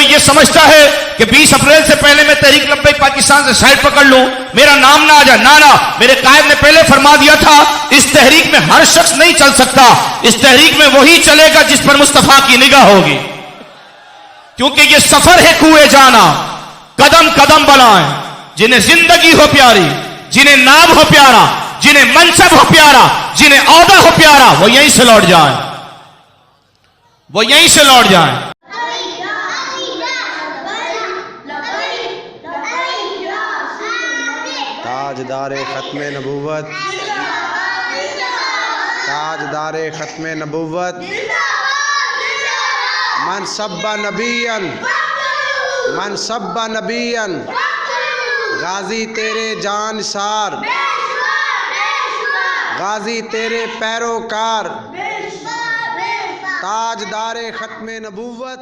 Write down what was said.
कोई ये समझता है कि 20 अप्रैल से पहले मैं तहरीक लब्बैक पाकिस्तान से साइड पकड़ लूं, मेरा नाम ना आ जाए, ना ना, मेरे कायद ने पहले फरमा दिया था इस तहरीक में हर शख्स नहीं चल सकता, इस तहरीक में वही चलेगा जिस पर मुस्तफा की निगाह होगी। क्योंकि ये सफर है कुए जाना, कदम कदम बनाए, जिन्हें जिंदगी हो प्यारी, जिन्हें नाम हो प्यारा, जिन्हें मनसब हो प्यारा, जिन्हें औहदा हो प्यारा, वो यहीं से लौट जाए, वो यहीं से लौट जाए। ताजदारे खत्मे नबूवत, ताजदारे खत्मे नबूवत, मन सब्बा नबियन, मन सब्बा नबियन, गाजी तेरे जानसार, गाजी तेरे पैरोकार, ताजदारे खत्मे नबूवत।